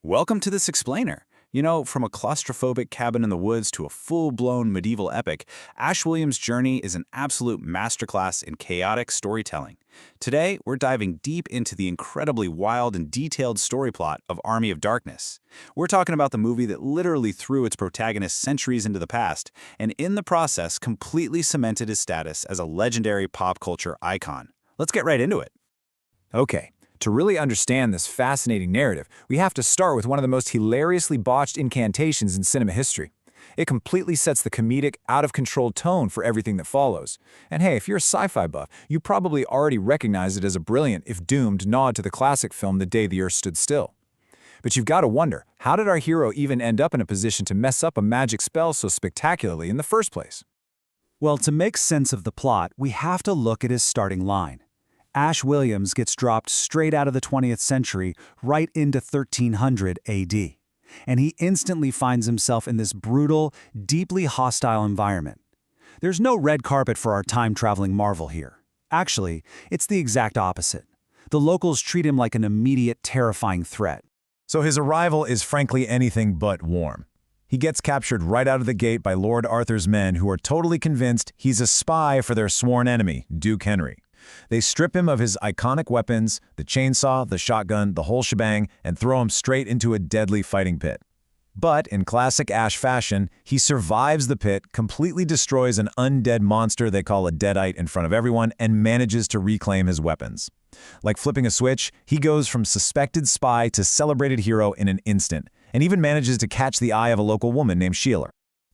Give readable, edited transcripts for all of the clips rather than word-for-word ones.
Welcome to this explainer. From a claustrophobic cabin in the woods to a full-blown medieval epic, Ash Williams' journey is an absolute masterclass in chaotic storytelling. Today, we're diving deep into the incredibly wild and detailed story plot of Army of Darkness. We're talking about the movie that literally threw its protagonist centuries into the past, and in the process completely cemented his status as a legendary pop culture icon. Let's get right into it. Okay, to really understand this fascinating narrative, we have to start with one of the most hilariously botched incantations in cinema history. It completely sets the comedic, out-of-control tone for everything that follows. And hey, if you're a sci-fi buff, you probably already recognize it as a brilliant, if doomed, nod to the classic film The Day the Earth Stood Still. But you've got to wonder, how did our hero even end up in a position to mess up a magic spell so spectacularly in the first place? Well, to make sense of the plot, we have to look at his starting line. Ash Williams gets dropped straight out of the 20th century right into 1300 AD. And he instantly finds himself in this brutal, deeply hostile environment. There's no red carpet for our time-traveling marvel here. Actually, it's the exact opposite. The locals treat him like an immediate, terrifying threat. So his arrival is frankly anything but warm. He gets captured right out of the gate by Lord Arthur's men who are totally convinced he's a spy for their sworn enemy, Duke Henry. They strip him of his iconic weapons, the chainsaw, the shotgun, the whole shebang, and throw him straight into a deadly fighting pit. But in classic Ash fashion, he survives the pit, completely destroys an undead monster they call a Deadite in front of everyone, and manages to reclaim his weapons. Like flipping a switch, he goes from suspected spy to celebrated hero in an instant, and even manages to catch the eye of a local woman named Sheila.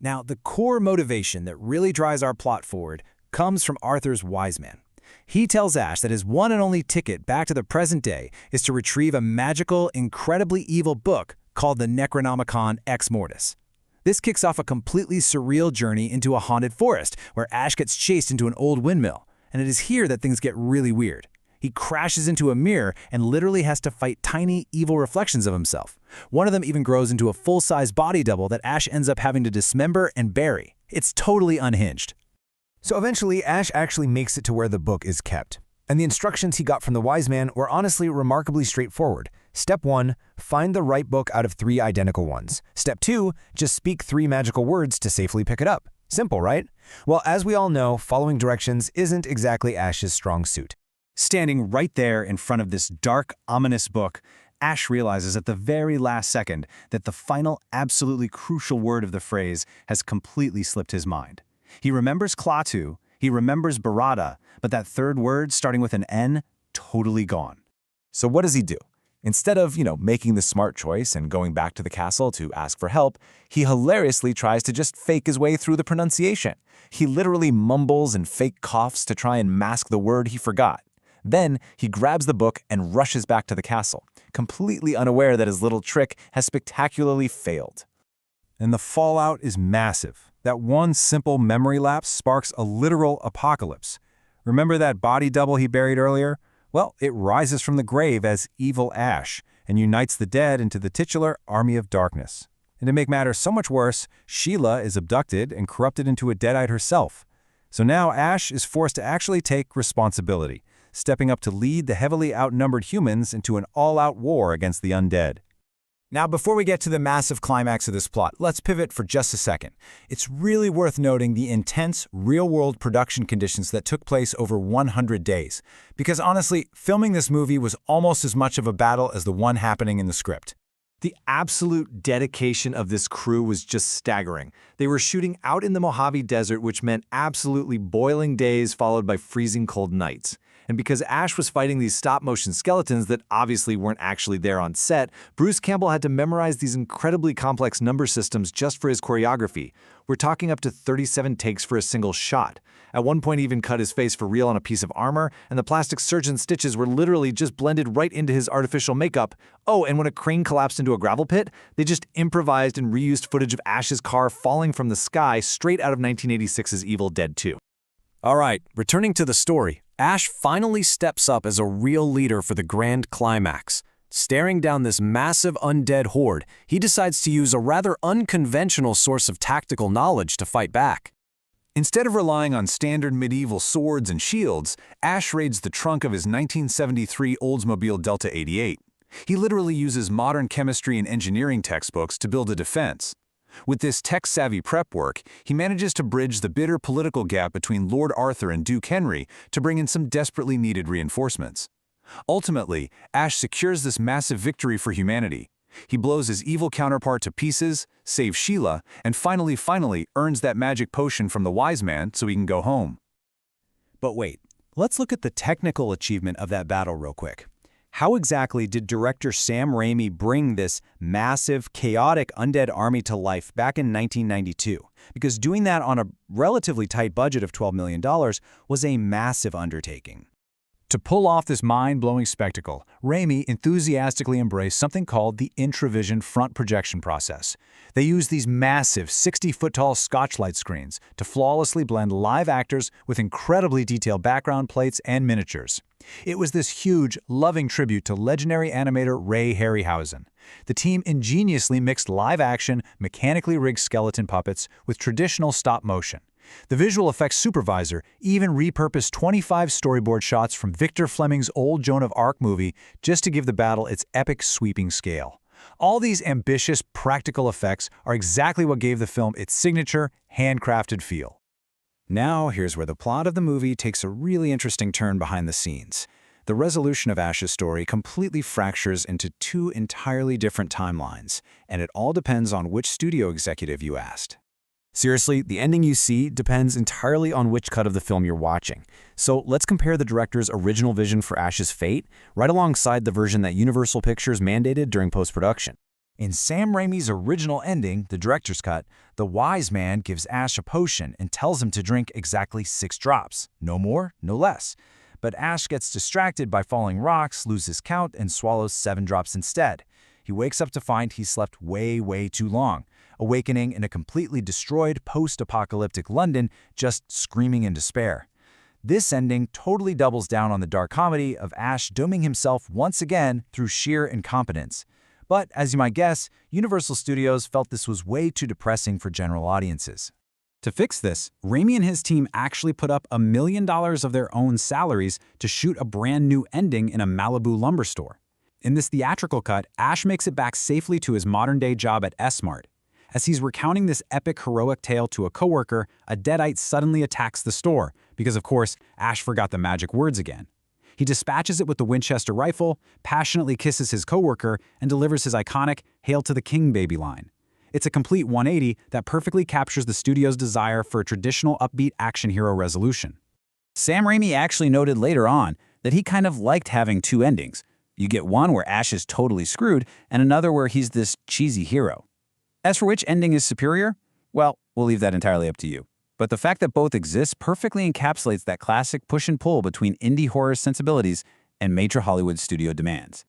Now, the core motivation that really drives our plot forward comes from Arthur's wise man. He tells Ash that his one and only ticket back to the present day is to retrieve a magical, incredibly evil book called the Necronomicon Ex Mortis. This kicks off a completely surreal journey into a haunted forest where Ash gets chased into an old windmill, and it is here that things get really weird. He crashes into a mirror and literally has to fight tiny, evil reflections of himself. One of them even grows into a full-size body double that Ash ends up having to dismember and bury. It's totally unhinged. So eventually, Ash actually makes it to where the book is kept. And the instructions he got from the wise man were honestly remarkably straightforward. Step 1, find the right book out of 3 identical ones. Step 2, just speak 3 magical words to safely pick it up. Simple, right? Well, as we all know, following directions isn't exactly Ash's strong suit. Standing right there in front of this dark, ominous book, Ash realizes at the very last second that the final, absolutely crucial word of the phrase has completely slipped his mind. He remembers Klaatu, he remembers Barada, but that third word, starting with an N, totally gone. So what does he do? Instead of, making the smart choice and going back to the castle to ask for help, he hilariously tries to just fake his way through the pronunciation. He literally mumbles and fake coughs to try and mask the word he forgot. Then he grabs the book and rushes back to the castle, completely unaware that his little trick has spectacularly failed. And the fallout is massive. That one simple memory lapse sparks a literal apocalypse. Remember that body double he buried earlier? Well, it rises from the grave as Evil Ash and unites the dead into the titular Army of Darkness. And to make matters so much worse, Sheila is abducted and corrupted into a Deadite herself. So now Ash is forced to actually take responsibility, stepping up to lead the heavily outnumbered humans into an all-out war against the undead. Now, before we get to the massive climax of this plot, let's pivot for just a second. It's really worth noting the intense, real-world production conditions that took place over 100 days. Because honestly, filming this movie was almost as much of a battle as the one happening in the script. The absolute dedication of this crew was just staggering. They were shooting out in the Mojave Desert, which meant absolutely boiling days followed by freezing cold nights. And because Ash was fighting these stop-motion skeletons that obviously weren't actually there on set, Bruce Campbell had to memorize these incredibly complex number systems just for his choreography. We're talking up to 37 takes for a single shot. At one point, he even cut his face for real on a piece of armor, and the plastic surgeon stitches were literally just blended right into his artificial makeup. Oh, and when a crane collapsed into a gravel pit, they just improvised and reused footage of Ash's car falling from the sky straight out of 1986's Evil Dead 2. All right, returning to the story, Ash finally steps up as a real leader for the grand climax. Staring down this massive undead horde, he decides to use a rather unconventional source of tactical knowledge to fight back. Instead of relying on standard medieval swords and shields, Ash raids the trunk of his 1973 Oldsmobile Delta 88. He literally uses modern chemistry and engineering textbooks to build a defense. With this tech-savvy prep work, he manages to bridge the bitter political gap between Lord Arthur and Duke Henry to bring in some desperately needed reinforcements. Ultimately, Ash secures this massive victory for humanity. He blows his evil counterpart to pieces, saves Sheila, and finally earns that magic potion from the wise man so he can go home. But wait, let's look at the technical achievement of that battle real quick. How exactly did director Sam Raimi bring this massive, chaotic undead army to life back in 1992? Because doing that on a relatively tight budget of $12 million was a massive undertaking. To pull off this mind-blowing spectacle, Raimi enthusiastically embraced something called the Intravision front projection process. They used these massive 60-foot-tall Scotchlight screens to flawlessly blend live actors with incredibly detailed background plates and miniatures. It was this huge, loving tribute to legendary animator Ray Harryhausen. The team ingeniously mixed live-action, mechanically rigged skeleton puppets with traditional stop-motion. The visual effects supervisor even repurposed 25 storyboard shots from Victor Fleming's old Joan of Arc movie just to give the battle its epic sweeping scale. All these ambitious, practical effects are exactly what gave the film its signature, handcrafted feel. Now, here's where the plot of the movie takes a really interesting turn behind the scenes. The resolution of Ash's story completely fractures into two entirely different timelines, and it all depends on which studio executive you asked. Seriously, the ending you see depends entirely on which cut of the film you're watching. So let's compare the director's original vision for Ash's fate right alongside the version that Universal Pictures mandated during post-production. In Sam Raimi's original ending, the director's cut, the wise man gives Ash a potion and tells him to drink exactly 6 drops. No more, no less. But Ash gets distracted by falling rocks, loses count, and swallows 7 drops instead. He wakes up to find he slept way too long, awakening in a completely destroyed post-apocalyptic London, just screaming in despair. This ending totally doubles down on the dark comedy of Ash dooming himself once again through sheer incompetence. But, as you might guess, Universal Studios felt this was way too depressing for general audiences. To fix this, Raimi and his team actually put up $1 million of their own salaries to shoot a brand new ending in a Malibu lumber store. In this theatrical cut, Ash makes it back safely to his modern-day job at S-Mart. As he's recounting this epic heroic tale to a coworker, a Deadite suddenly attacks the store, because of course, Ash forgot the magic words again. He dispatches it with the Winchester rifle, passionately kisses his coworker, and delivers his iconic "Hail to the King, baby" line. It's a complete 180 that perfectly captures the studio's desire for a traditional upbeat action hero resolution. Sam Raimi actually noted later on that he kind of liked having 2 endings. You get one where Ash is totally screwed, and another where he's this cheesy hero. As for which ending is superior, well, we'll leave that entirely up to you. But the fact that both exist perfectly encapsulates that classic push and pull between indie horror sensibilities and major Hollywood studio demands.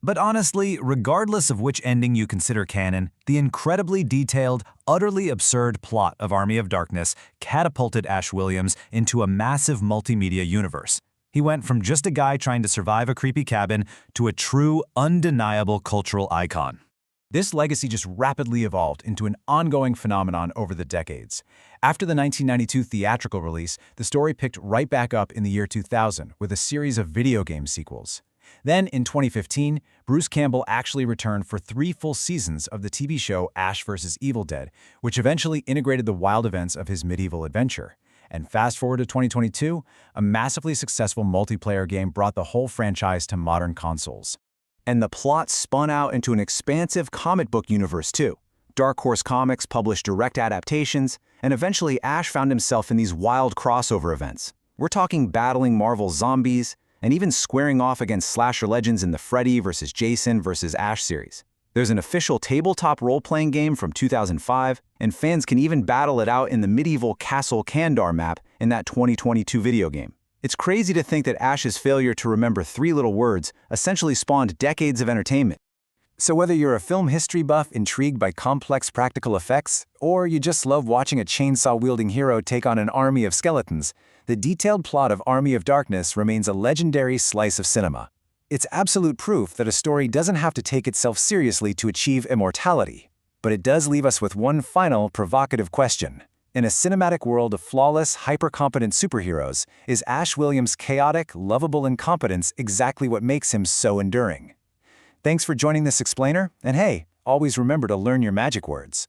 But honestly, regardless of which ending you consider canon, the incredibly detailed, utterly absurd plot of Army of Darkness catapulted Ash Williams into a massive multimedia universe. He went from just a guy trying to survive a creepy cabin to a true, undeniable cultural icon. This legacy just rapidly evolved into an ongoing phenomenon over the decades. After the 1992 theatrical release, the story picked right back up in the year 2000 with a series of video game sequels. Then, in 2015, Bruce Campbell actually returned for 3 full seasons of the TV show Ash vs. Evil Dead, which eventually integrated the wild events of his medieval adventure. And fast forward to 2022, a massively successful multiplayer game brought the whole franchise to modern consoles. And the plot spun out into an expansive comic book universe too. Dark Horse Comics published direct adaptations, and eventually Ash found himself in these wild crossover events. We're talking battling Marvel zombies, and even squaring off against slasher legends in the Freddy vs. Jason vs. Ash series. There's an official tabletop role-playing game from 2005, and fans can even battle it out in the medieval Castle Kandar map in that 2022 video game. It's crazy to think that Ash's failure to remember 3 little words essentially spawned decades of entertainment. So whether you're a film history buff intrigued by complex practical effects, or you just love watching a chainsaw-wielding hero take on an army of skeletons, the detailed plot of Army of Darkness remains a legendary slice of cinema. It's absolute proof that a story doesn't have to take itself seriously to achieve immortality. But it does leave us with one final provocative question. In a cinematic world of flawless, hyper-competent superheroes, is Ash Williams' chaotic, lovable incompetence exactly what makes him so enduring? Thanks for joining this explainer, and hey, always remember to learn your magic words.